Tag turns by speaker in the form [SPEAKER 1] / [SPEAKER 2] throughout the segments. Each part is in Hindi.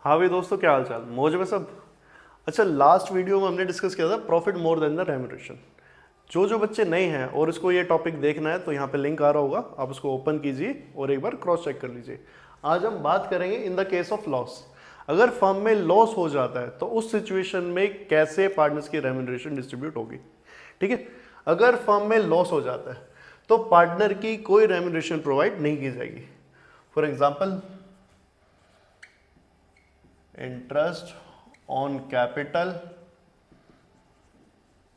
[SPEAKER 1] हाँ भाई दोस्तों, क्या हाल चाल? मौज में सब? अच्छा, लास्ट वीडियो में हमने डिस्कस किया था profit more than the remuneration. जो जो बच्चे नए हैं और इसको ये टॉपिक देखना है तो यहाँ पे लिंक आ रहा होगा, आप उसको ओपन कीजिए और एक बार क्रॉस चेक कर लीजिए। आज हम बात करेंगे in the case of loss. अगर फर्म में लॉस हो जाता है तो उस सिचुएशन में कैसे पार्टनर्स की रेम्यूनरेशन डिस्ट्रीब्यूट होगी। ठीक है, अगर फर्म में लॉस हो जाता है तो पार्टनर की कोई रेम्यूनरेशन प्रोवाइड नहीं की जाएगी। For example, interest on capital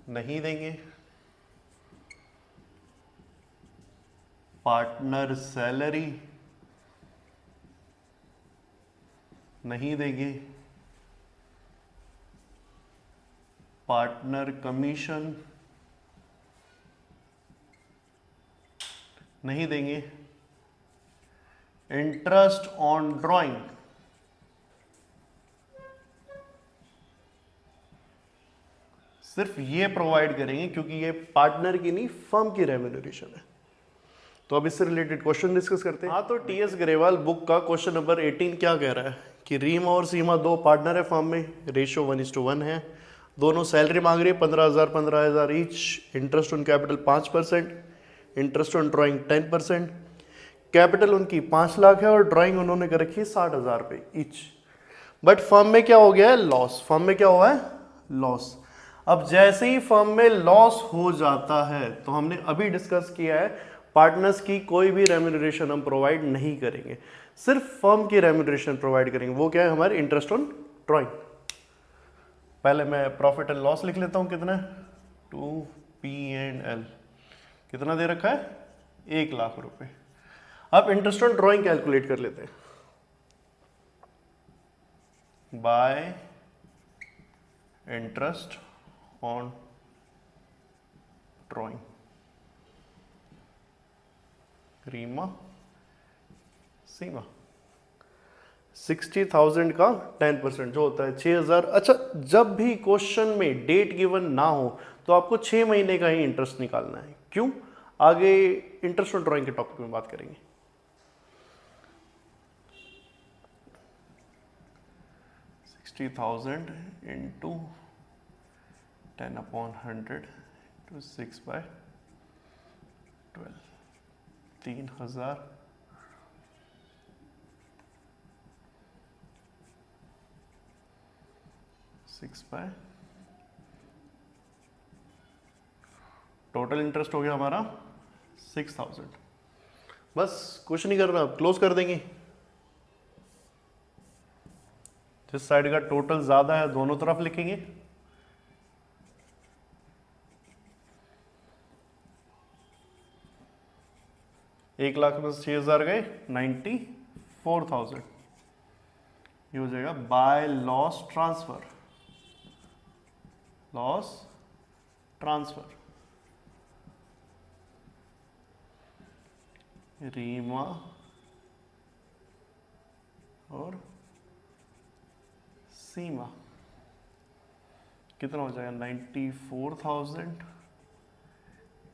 [SPEAKER 1] नहीं देंगे, पार्टनर सैलरी नहीं देंगे, पार्टनर कमीशन नहीं देंगे, इंटरेस्ट ऑन ड्राइंग सिर्फ ये प्रोवाइड करेंगे क्योंकि ये पार्टनर की नहीं, फर्म की रेम्यूनरेशन है। तो अब इससे रिलेटेड क्वेश्चन डिस्कस करते हैं। हाँ, तो टीएस ग्रेवाल बुक का क्वेश्चन नंबर 18 क्या कह रहा है कि रीमा और सीमा दो पार्टनर है फर्म में, रेशियो 1:1 है। दोनों सैलरी मांग रही है 15,000 each, interest on capital 5%, interest on drawing 10%। Capital उनकी 5 लाख है और ड्राइंग उन्होंने कर रखी है 60,000 रुपये ईच। बट फर्म में क्या हो गया है? लॉस। फर्म में क्या हुआ है? लॉस। अब जैसे ही फर्म में लॉस हो जाता है तो हमने अभी डिस्कस किया है, पार्टनर्स की कोई भी रेम्यूनरेशन हम प्रोवाइड नहीं करेंगे, सिर्फ फर्म की रेम्यूनरेशन प्रोवाइड करेंगे। वो क्या है? हमारे इंटरेस्ट ऑन ड्राइंग। पहले मैं प्रॉफिट एंड लॉस लिख लेता हूं। कितना है? 2P&L कितना दे रखा है? 1 लाख रुपए। अब इंटरेस्ट ऑन ड्राइंग कैलकुलेट कर लेते हैं। By interest on drawing, Reema Seema. 60,000 का 10% जो होता है 6,000। अच्छा, जब भी क्वेश्चन में डेट गिवन ना हो तो आपको 6 महीने का ही इंटरेस्ट निकालना है। क्यों? आगे इंटरेस्ट ऑन ड्राइंग के टॉपिक में बात करेंगे। 60,000 इंटू 10/100 to 6/12, 3,000 6/, टोटल इंटरेस्ट हो गया हमारा 6,000। बस कुछ नहीं करना, क्लोज कर देंगे। जिस साइड का टोटल ज्यादा है दोनों तरफ लिखेंगे। एक लाख में 6,000 गए, 94,000। ये हो जाएगा by loss transfer. Loss transfer Reema और सीमा। कितना हो जाएगा? 94,000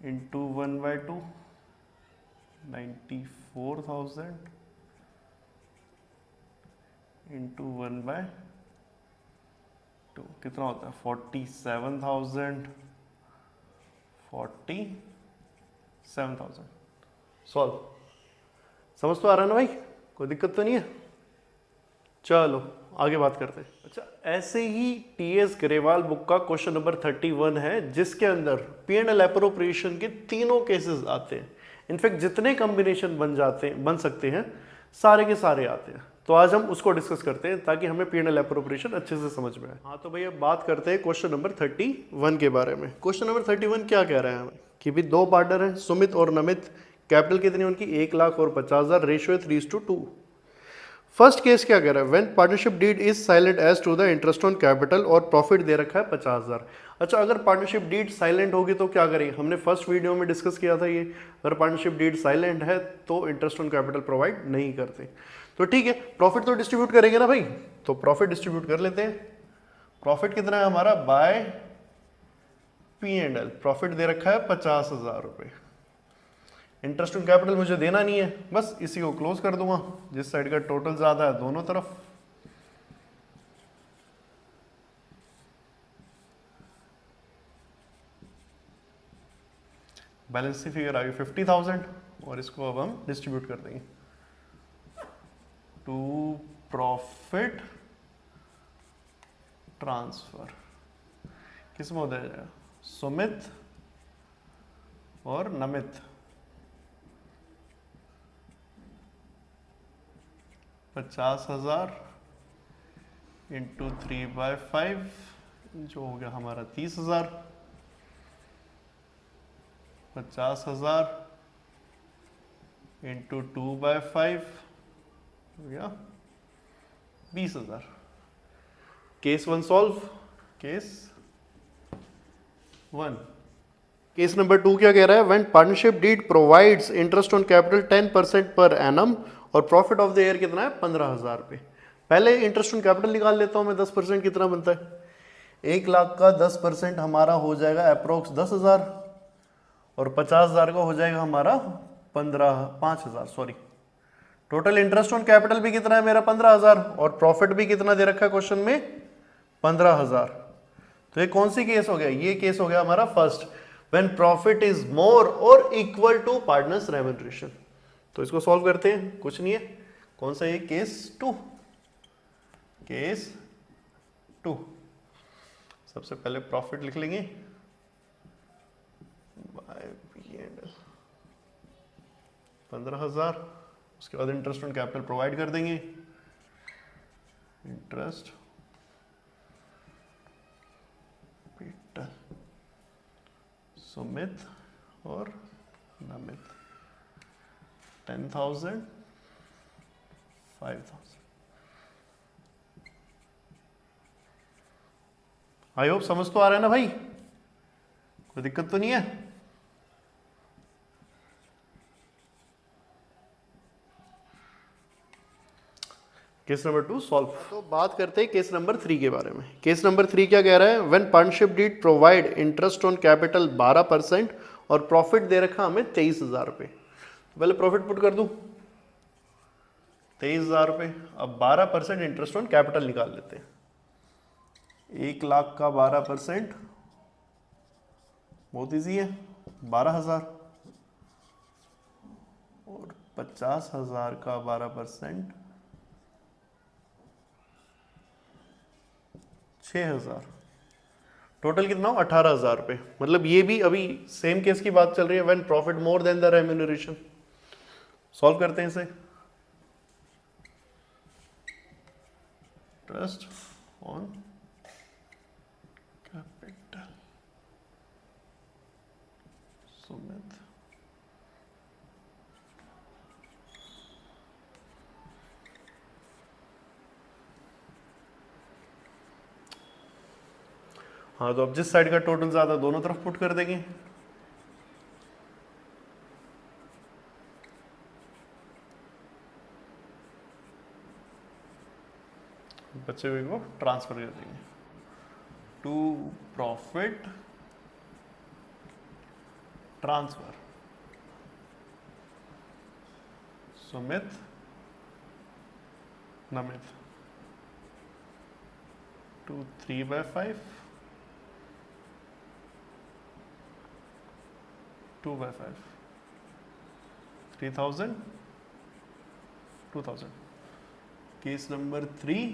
[SPEAKER 1] इंटू 1/2, 94,000 इंटू 1/2 कितना होता है? 47,000, 47,000। सॉल्व। समझ तो आ रहा है ना भाई? कोई दिक्कत तो नहीं है? चलो आगे बात करते हैं। अच्छा, ऐसे ही टीएस ग्रेवाल बुक का क्वेश्चन नंबर 31 है जिसके अंदर P&L एप्रोप्रिएशन के तीनों केसेस आते हैं। इनफैक्ट जितने कॉम्बिनेशन बन सकते हैं सारे के सारे आते हैं। तो आज हम उसको डिस्कस करते हैं ताकि हमें P&L एप्रोप्रिएशन अच्छे से समझ में आए। हाँ, तो भैया बात करते हैं क्वेश्चन नंबर 31 के बारे में। क्वेश्चन नंबर 31 क्या कह रहे हैं हमें कि भी दो पार्टनर हैं, सुमित और नमित। कैपिटल कितनी उनकी? 1,50,000, रेशियो है 3:2। फर्स्ट केस क्या कह रहा है? When partnership deed is silent as to the interest on capital और प्रॉफिट दे रखा है 50,000। अच्छा, अगर पार्टनरशिप डीड साइलेंट होगी तो क्या करें? हमने फर्स्ट वीडियो में डिस्कस किया था ये। अगर पार्टनरशिप डीड साइलेंट है तो इंटरेस्ट ऑन कैपिटल प्रोवाइड नहीं करते। तो ठीक है, प्रॉफिट तो डिस्ट्रीब्यूट करेंगे ना भाई, तो प्रॉफिट डिस्ट्रीब्यूट कर लेते हैं। प्रॉफिट कितना है हमारा? बाय P&L प्रॉफिट दे रखा है 50,000 रुपये। इंटरेस्ट ऑन कैपिटल मुझे देना नहीं है, बस इसी को क्लोज कर दूंगा। जिस साइड का टोटल ज्यादा है दोनों तरफ बैलेंस शीट फिगर आ गई 50,000 और इसको अब हम डिस्ट्रीब्यूट कर देंगे टू प्रॉफिट ट्रांसफर। किस में हो जाएगा? सुमित और नमित 50,000 इंटू 3/5 जो हो गया हमारा 30,000। 50,000 इंटू 2/5 हो गया 20,000। Case 1 solve. Case 1। Case number 2 क्या कह रहा है? When partnership deed provides interest on capital 10% per annum और प्रॉफिट ऑफ द ईयर कितना है? 15,000 रुपये। पहले इंटरेस्ट ऑन कैपिटल निकाल लेता हूं मैं। 10% कितना बनता है? 1 लाख का 10% हमारा हो जाएगा अप्रोक्स 10,000 और 50,000 का हो जाएगा हमारा 5,000 sorry. Total interest on capital भी कितना है मेरा? 15,000 और प्रॉफिट भी कितना दे रखा है क्वेश्चन में? 15,000। तो ये कौन सी केस हो गया? ये केस हो गया हमारा first, when profit is more और इक्वल टू पार्टनर्स रेम्युनरेशन। तो इसको सॉल्व करते हैं, कुछ नहीं है। कौन सा ये? केस 2। केस 2 सबसे पहले प्रॉफिट लिख लेंगे बाय P&L 15,000। उसके बाद इंटरेस्ट ऑन कैपिटल प्रोवाइड कर देंगे। इंटरेस्ट कैपिटल सुमित और नमित 10,000 5,000। आई होप समझ तो आ रहा है ना भाई? कोई दिक्कत तो नहीं है? Case number 2 solve. तो बात करते हैं केस नंबर 3 के बारे में। केस नंबर 3 क्या कह रहा है? When partnership deed provide interest on capital 12% और प्रॉफिट दे रखा हमें 23,000 रुपये। पहले प्रॉफिट पुट कर दूं 23,000 रुपये। अब 12% इंटरेस्ट ऑन कैपिटल निकाल लेते हैं। 1 लाख का 12% बहुत ईजी है, 12,000 और 50,000 का 12% 6,000। टोटल कितना हो? 18,000 रुपये। मतलब ये भी अभी सेम केस की बात चल रही है, when profit more than the remuneration. Solve करते हैं इसे। इंटरेस्ट ऑन कैपिटल सुमित हाँ, तो अब जिस साइड का टोटल ज्यादा दोनों तरफ पुट कर देंगे। बचे हुए को ट्रांसफर कर देंगे to profit transfer Sumit Namit to 3/5 2/5 3,000 2,000। Case number 3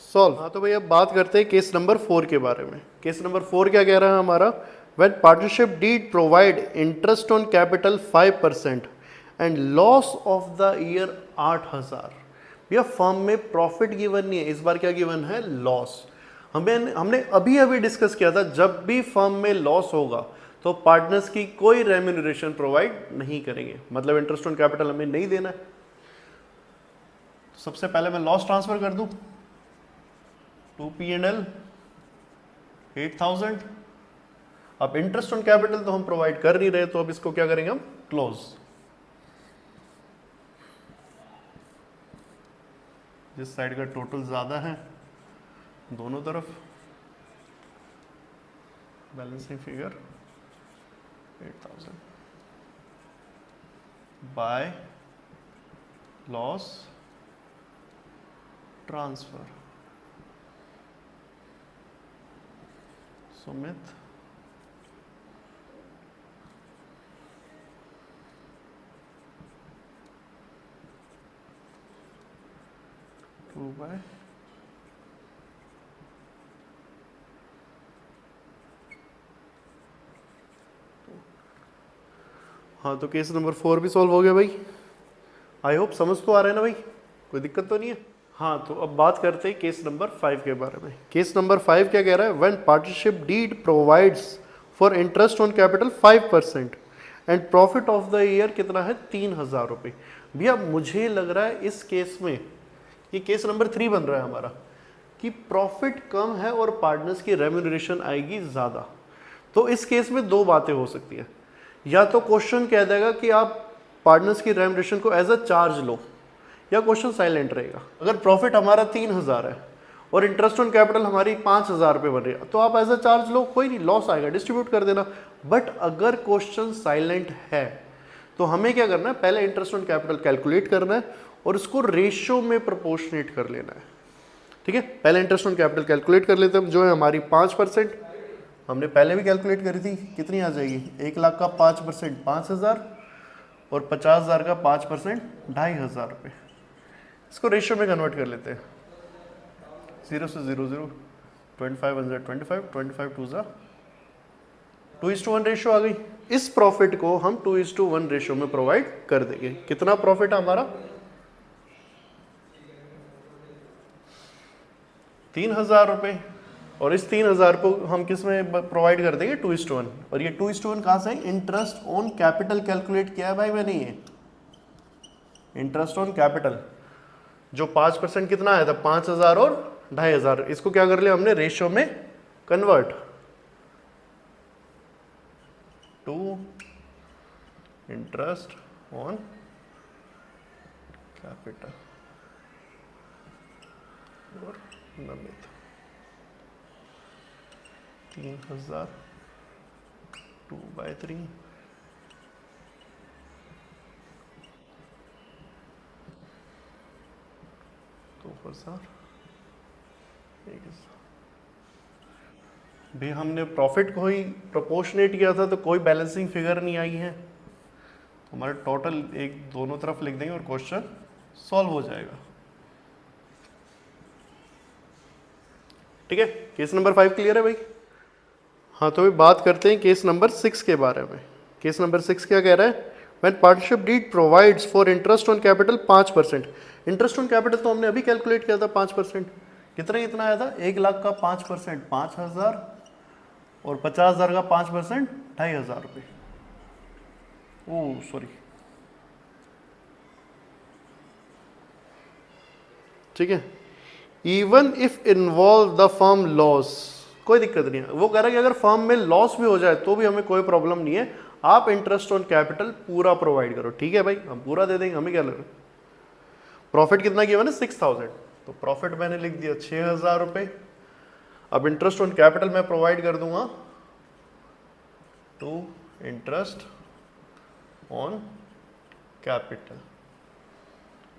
[SPEAKER 1] solve. हाँ, तो भाई अब बात करते हैं केस नंबर 4 के बारे में। केस नंबर 4 क्या कह रहा है हमारा? When partnership deed provide interest on capital 5% and loss of the year 8,000। भैया फर्म में प्रॉफिट गिवन नहीं है, इस बार क्या गिवन है? लॉस। हमने अभी अभी डिस्कस किया था, जब भी फर्म में लॉस होगा तो पार्टनर्स की कोई रेम्यूनरेशन प्रोवाइड नहीं करेंगे, मतलब इंटरेस्ट ऑन कैपिटल हमें नहीं देना है। सबसे पहले मैं लॉस ट्रांसफर कर दूं टू P&L 8,000। अब इंटरेस्ट ऑन कैपिटल तो हम प्रोवाइड कर नहीं रहे, तो अब इसको क्या करेंगे हम? क्लोज। जिस साइड का टोटल ज्यादा है दोनों तरफ balancing figure 8,000 by loss transfer Sumit 2 by हाँ, तो केस नंबर 4 भी सॉल्व हो गया भाई। आई होप समझ तो आ रहा है ना भाई, कोई दिक्कत तो नहीं है। हाँ, तो अब बात करते हैं केस नंबर 5 के बारे में। केस नंबर 5 क्या कह रहा है? When partnership deed provides for interest on capital 5% and profit of the year कितना है? 3000 रुपये। भैया मुझे लग रहा है इस केस में, ये केस नंबर 3 बन रहा है हमारा, कि प्रॉफिट कम है और पार्टनर्स की रेम्यूनरेशन आएगी ज़्यादा। तो इस केस में दो बातें हो सकती है, या तो क्वेश्चन कह देगा कि आप पार्टनर्स की रेम्यूनरेशन को एज अ चार्ज लो, या क्वेश्चन साइलेंट रहेगा। अगर प्रॉफिट हमारा 3000 है और इंटरेस्ट ऑन कैपिटल हमारी 5000 रुपये बन रही है, तो आप एज अ चार्ज लो, कोई नहीं, लॉस आएगा, डिस्ट्रीब्यूट कर देना। बट अगर क्वेश्चन साइलेंट है तो हमें क्या करना है? पहले इंटरेस्ट ऑन कैपिटल कैलकुलेट करना है और उसको रेशियो में प्रोपोर्शनेट कर लेना है। ठीक है, पहले इंटरेस्ट ऑन कैपिटल कैलकुलेट कर लेते हैं, जो है हमारी 5%। हमने पहले भी कैलकुलेट करी थी, कितनी आ जाएगी? 1 लाख का 5% 5000 और 50,000 का 5% 2500 रुपये। इसको रेशियो में कन्वर्ट कर लेते हैं। 0 से 0 0, 25 1 25, 25 2 2:1 रेशियो आ गई। इस प्रॉफिट को हम 2:1 रेशियो में प्रोवाइड कर देंगे। कितना प्रॉफिट हमारा? 3000 रुपये। और इस 3000 को हम किस में प्रोवाइड कर देंगे? 2:1। और ये 2:1 कहाँ से? इंटरेस्ट ऑन कैपिटल कैलकुलेट किया है भाई मैंने, ये इंटरेस्ट ऑन कैपिटल जो 5% कितना आया था? 5000 और 2500। इसको क्या कर लिया हमने? रेशियो में convert to interest on capital और नमित 3000 2/3 2000 भी। हमने प्रॉफिट को ही प्रोपोर्शनेट किया था तो कोई बैलेंसिंग फिगर नहीं आई है, हमारे टोटल एक दोनों तरफ लिख देंगे और क्वेश्चन सॉल्व हो जाएगा। ठीक है, केस नंबर 5 क्लियर है भाई? हाँ, तो अभी बात करते हैं केस नंबर 6 के बारे में। केस नंबर 6 क्या कह रहा है? When partnership deed provides for interest on capital 5%। Interest on capital तो हमने अभी कैलकुलेट किया था 5%। कितना आया था? 1 लाख का 5% 5000 और 50,000 का 5% 2500 रुपये। ओह सॉरी, ठीक है। Even if involve the firm loss, कोई दिक्कत नहीं है। वो कह रहा है कि अगर फर्म में लॉस भी हो जाए तो भी हमें कोई प्रॉब्लम नहीं है, आप इंटरेस्ट ऑन कैपिटल पूरा प्रोवाइड करो। ठीक है भाई, हम पूरा दे देंगे, हमें क्या लग रहा है। प्रॉफिट कितना किया मैंने? 6000, तो प्रॉफिट मैंने लिख दिया 6000 रुपये। अब इंटरेस्ट ऑन कैपिटल मैं प्रोवाइड कर दूंगा टू इंटरेस्ट ऑन कैपिटल।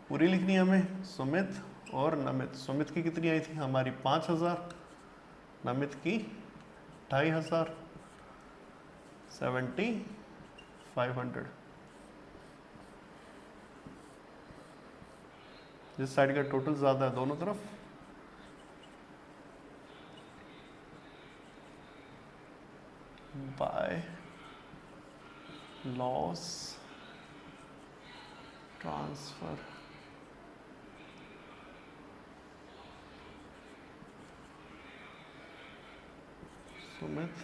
[SPEAKER 1] पूरी लिखनी है हमें। सुमित और नमित, सुमित की कितनी आई थी हमारी? 5000, नमित की 2500, 7500। जिस साइड का टोटल ज्यादा है दोनों तरफ, बाय लॉस ट्रांसफर सुमित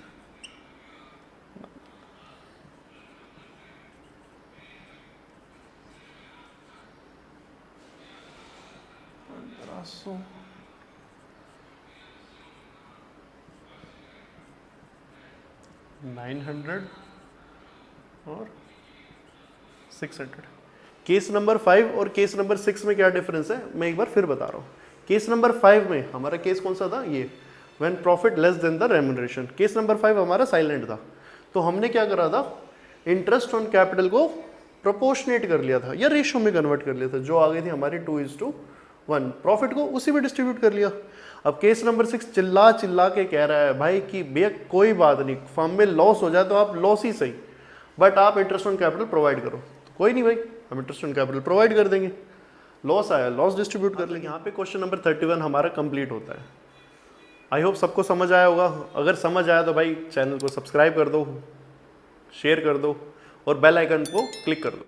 [SPEAKER 1] 1500 900 और 600। केस नंबर 5 और केस नंबर 6 में क्या डिफरेंस है मैं एक बार फिर बता रहा हूँ। केस नंबर 5 में हमारा केस कौन सा था? ये when profit less than the remuneration. Case number 5 हमारा साइलेंट था, तो हमने क्या करा था? इंटरेस्ट ऑन कैपिटल को प्रोपोर्शनेट कर लिया था या रेशियो में कन्वर्ट कर लिया था, जो आ गई थी हमारी 2:1। प्रॉफिट को उसी में डिस्ट्रीब्यूट कर लिया। अब केस नंबर 6 चिल्ला चिल्ला के कह रहा है भाई कि भैया कोई बात नहीं, फर्म में लॉस हो जाए तो आप लॉस ही सही, बट आप इंटरेस्ट ऑन कैपिटल प्रोवाइड करो। तो कोई नहीं भाई, हम इंटरेस्ट ऑन कैपिटल प्रोवाइड कर देंगे। लॉस आया, लॉस डिस्ट्रीब्यूट कर लेंगे। यहाँ पे क्वेश्चन नंबर 31 हमारा कंप्लीट होता है। आई होप सबको समझ आया होगा। अगर समझ आया तो भाई चैनल को सब्सक्राइब कर दो, शेयर कर दो और बेल आइकन को क्लिक कर दो।